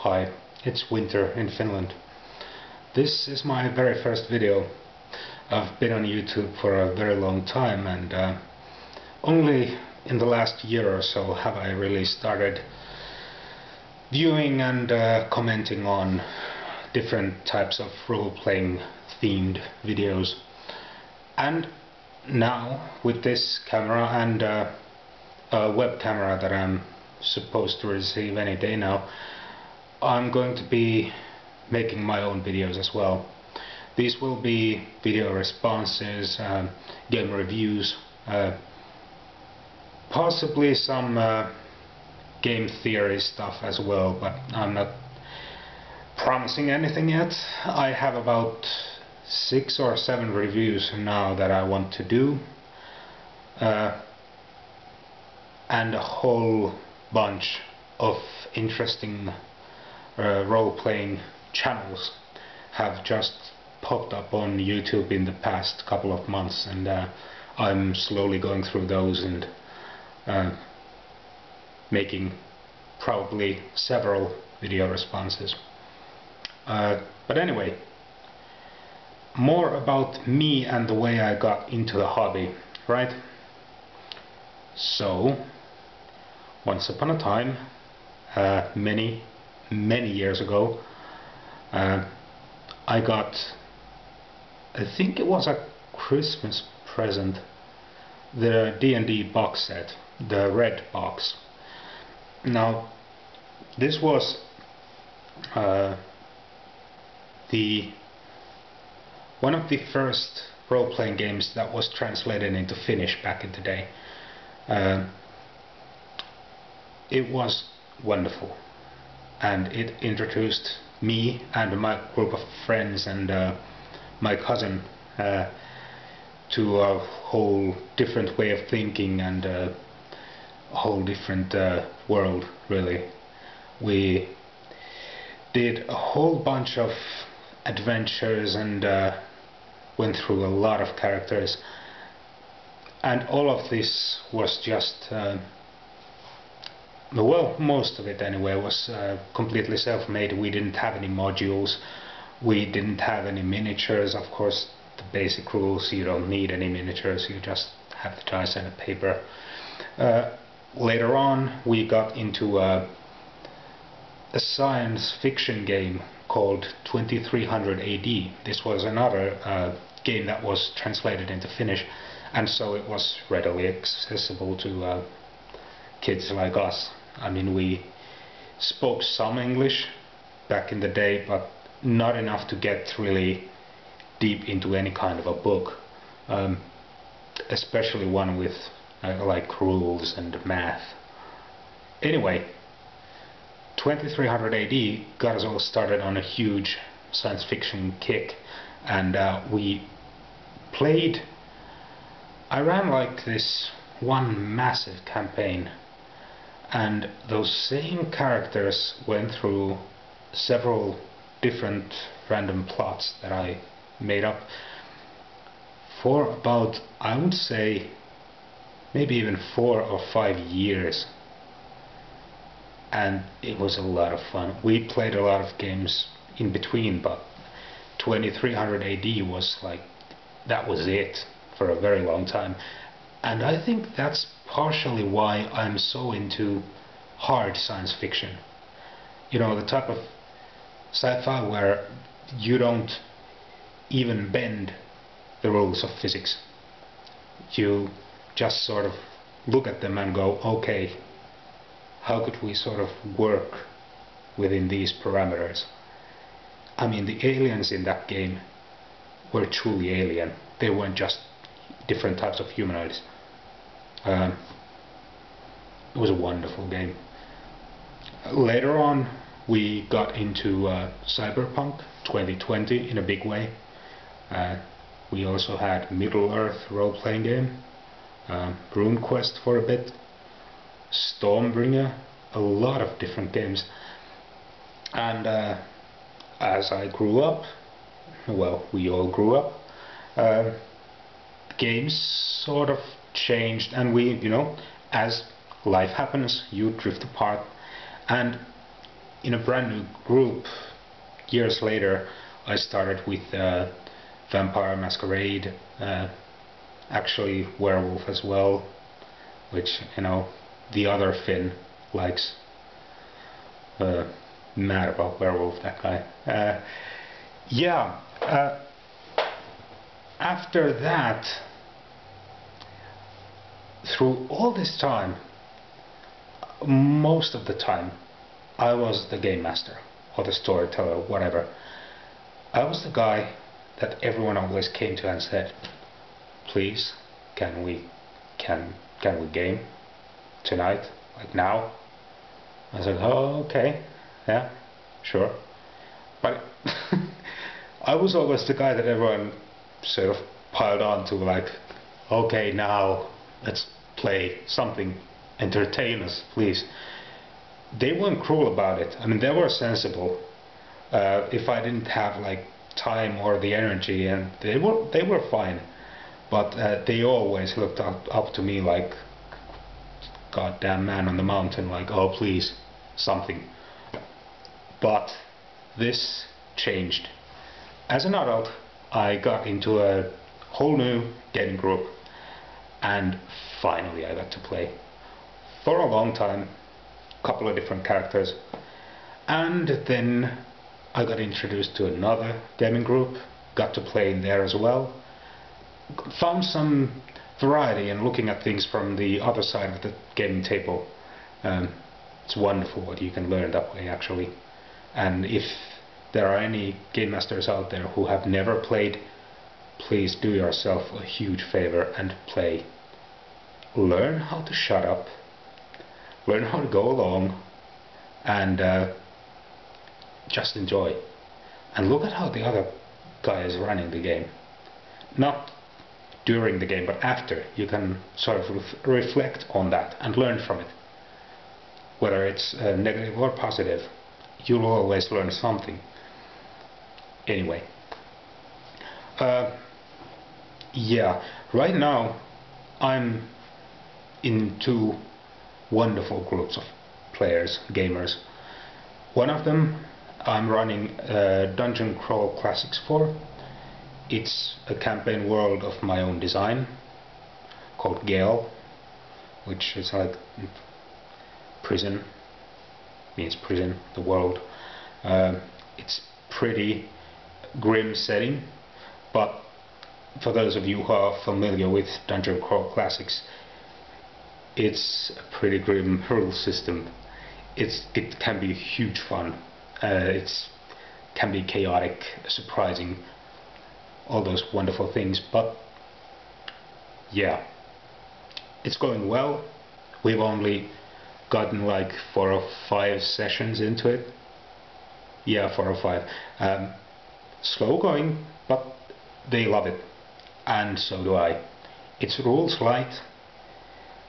Hi, it's winter in Finland. This is my very first video. I've been on YouTube for a very long time, and only in the last year or so have I really started viewing and commenting on different types of role-playing themed videos. And now, with this camera and a web camera that I'm supposed to receive any day now, I'm going to be making my own videos as well. These will be video responses, game reviews, possibly some game theory stuff as well, but I'm not promising anything yet. I have about 6 or 7 reviews now that I want to do, and a whole bunch of interesting role-playing channels have just popped up on YouTube in the past couple of months, and I'm slowly going through those and making probably several video responses. But anyway, more about me and the way I got into the hobby, right? So, once upon a time, many years ago, I got, I think it was a Christmas present, the D&D box set, the red box. Now, this was one of the first role-playing games that was translated into Finnish back in the day. It was wonderful, and it introduced me and my group of friends and my cousin to a whole different way of thinking and a whole different world, really. We did a whole bunch of adventures and went through a lot of characters, and all of this was just well, most of it anyway was completely self-made. We didn't have any modules, we didn't have any miniatures. Of course, the basic rules: you don't need any miniatures, you just have the dice and a paper. Later on we got into a science fiction game called 2300 AD. This was another game that was translated into Finnish, and so it was readily accessible to kids like us. I mean, we spoke some English back in the day, but not enough to get really deep into any kind of a book, especially one with like rules and math. Anyway, 2300 AD got us all started on a huge science fiction kick, and we played. I ran like this one massive campaign, and those same characters went through several different random plots that I made up for about, I would say, maybe even 4 or 5 years. And it was a lot of fun. We played a lot of games in between, but 2300 AD was like, that was it for a very long time. And I think that's partially why I'm so into hard science fiction. You know, the type of sci-fi where you don't even bend the rules of physics. You just sort of look at them and go, okay, how could we sort of work within these parameters? I mean, the aliens in that game were truly alien. They weren't just different types of humanoids. It was a wonderful game. Later on we got into Cyberpunk 2020 in a big way. We also had Middle-earth role-playing game, RuneQuest for a bit, Stormbringer, a lot of different games. And as I grew up, well, we all grew up, games sort of changed, and we, you know, as life happens, you drift apart, and in a brand new group. Years later, I started with Vampire Masquerade, actually Werewolf as well, which, you know, the other Finn likes. Mad about Werewolf, that guy. Yeah. After that, through all this time, most of the time, I was the game master or the storyteller, whatever. I was the guy that everyone always came to and said, "Please, can we game tonight, like now?" I said, "Oh, okay, yeah, sure." But I was always the guy that everyone sort of piled on to, like, "Okay, now let's play something, entertain us, please." They weren't cruel about it. I mean, they were sensible. If I didn't have like time or the energy, and they were fine, but they always looked up to me like goddamn man on the mountain, like, "Oh, please, something." But this changed. As an adult, I got into a whole new gaming group, and finally I got to play for a long time, a couple of different characters, and then I got introduced to another gaming group, got to play in there as well, found some variety in looking at things from the other side of the gaming table. It's wonderful what you can learn that way, actually. And if there are any game masters out there who have never played, please do yourself a huge favor and play. Learn how to shut up, learn how to go along, and just enjoy. And look at how the other guy is running the game. Not during the game, but after. You can sort of reflect on that and learn from it. Whether it's negative or positive, you'll always learn something. Anyway, yeah, right now I'm in two wonderful groups of players, gamers. One of them I'm running Dungeon Crawl Classics for. It's a campaign world of my own design called Gale, which is like prison, means prison, the world. It's pretty grim setting, but for those of you who are familiar with Dungeon Crawl Classics, it's a pretty grim herald system. It can be huge fun. It can be chaotic, surprising, all those wonderful things. But yeah, it's going well. We've only gotten like 4 or 5 sessions into it. Yeah, 4 or 5. Slow going, but they love it, and so do I. It's rules light,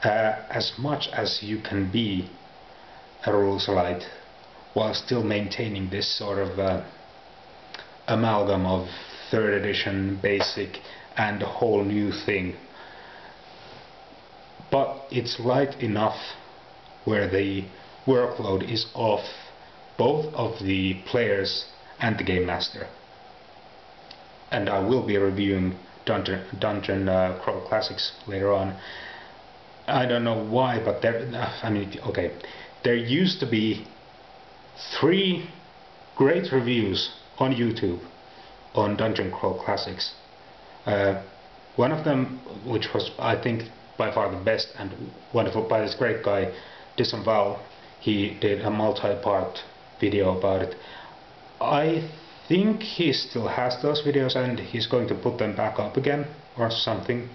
as much as you can be a rules light while still maintaining this sort of amalgam of 3rd edition, basic, and a whole new thing. But it's light enough where the workload is off both of the players and the game master. And I will be reviewing Dungeon Crawl Classics later on. I don't know why, but there used to be 3 great reviews on YouTube on Dungeon Crawl Classics. One of them, which was I think by far the best and wonderful, by this great guy Disembowel, he did a multi-part video about it. I think he still has those videos and he's going to put them back up again or something.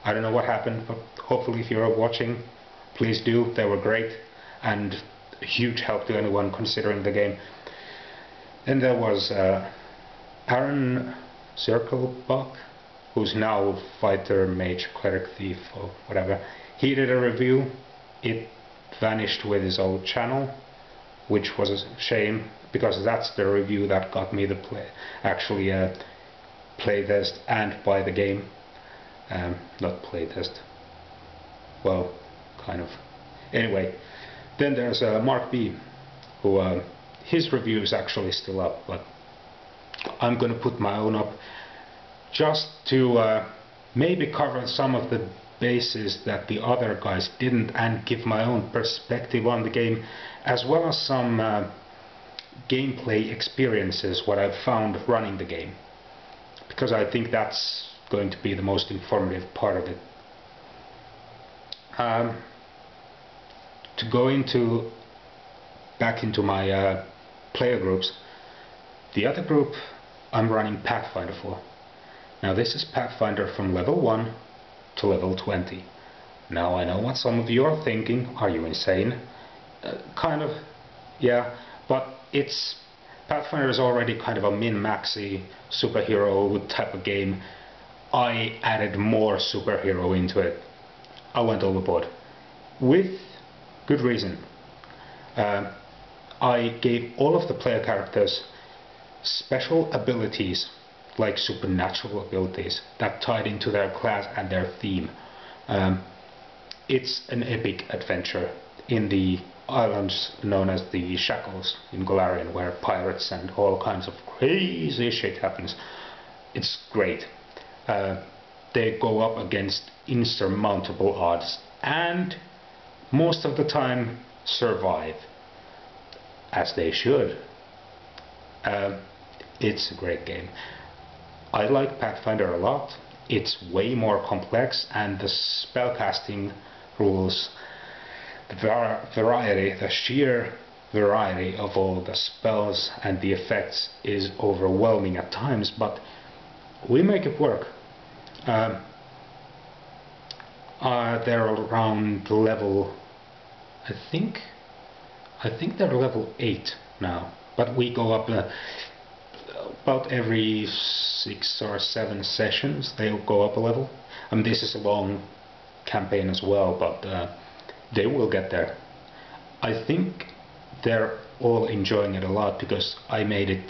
I don't know what happened, but hopefully if you're watching, please do. They were great and a huge help to anyone considering the game. And there was Aaron Circlebach, who's now fighter, mage, cleric, thief, or whatever. He did a review. It vanished with his old channel, which was a shame, because that's the review that got me the playtest and buy the game. Not playtest. Well, kind of. Anyway, then there's Mark B, who his review is actually still up, but I'm gonna put my own up just to maybe cover some of the bases that the other guys didn't, and give my own perspective on the game, as well as some gameplay experiences, what I've found running the game, because I think that's going to be the most informative part of it. To go back into my player groups, the other group I'm running Pathfinder for. Now this is Pathfinder from level 1 to level 20. Now I know what some of you are thinking, are you insane? Kind of, yeah, but Pathfinder is already kind of a min-maxy superhero type of game. I added more superhero into it. I went overboard. With good reason. I gave all of the player characters special abilities, like supernatural abilities, that tied into their class and their theme. It's an epic adventure in the islands known as the Shackles in Golarion, where pirates and all kinds of crazy shit happens. It's great. They go up against insurmountable odds, and most of the time survive, as they should. It's a great game. I like Pathfinder a lot. It's way more complex, and the spellcasting rules, the sheer variety of all the spells and the effects is overwhelming at times, but we make it work. They're around level, I think they're level 8 now, but we go up about every 6 or 7 sessions. They'll go up a level. I mean, this is a long campaign as well, but they will get there. I think they're all enjoying it a lot, because I made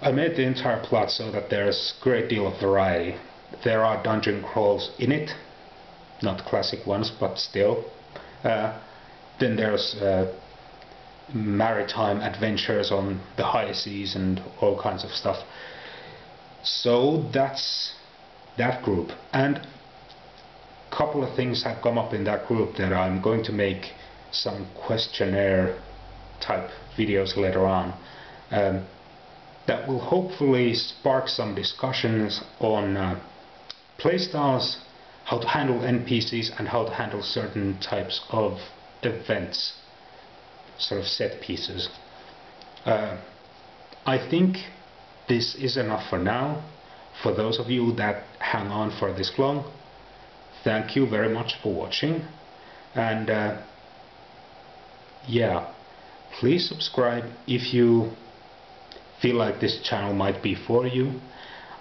the entire plot so that there's a great deal of variety. There are dungeon crawls in it, not classic ones, but still. Then there's maritime adventures on the high seas and all kinds of stuff. So that's that group, and a couple of things have come up in that group that I'm going to make some questionnaire type videos later on, that will hopefully spark some discussions on playstyles, how to handle NPCs, and how to handle certain types of events, sort of set pieces. I think this is enough for now. For those of you that hang on for this long, thank you very much for watching, and yeah, please subscribe if you feel like this channel might be for you.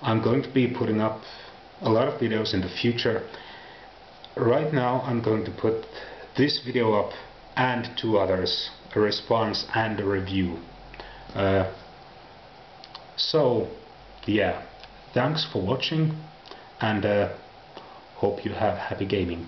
I'm going to be putting up a lot of videos in the future. Right now I'm going to put this video up and 2 others, a response and a review. So yeah, thanks for watching, and hope you have happy gaming.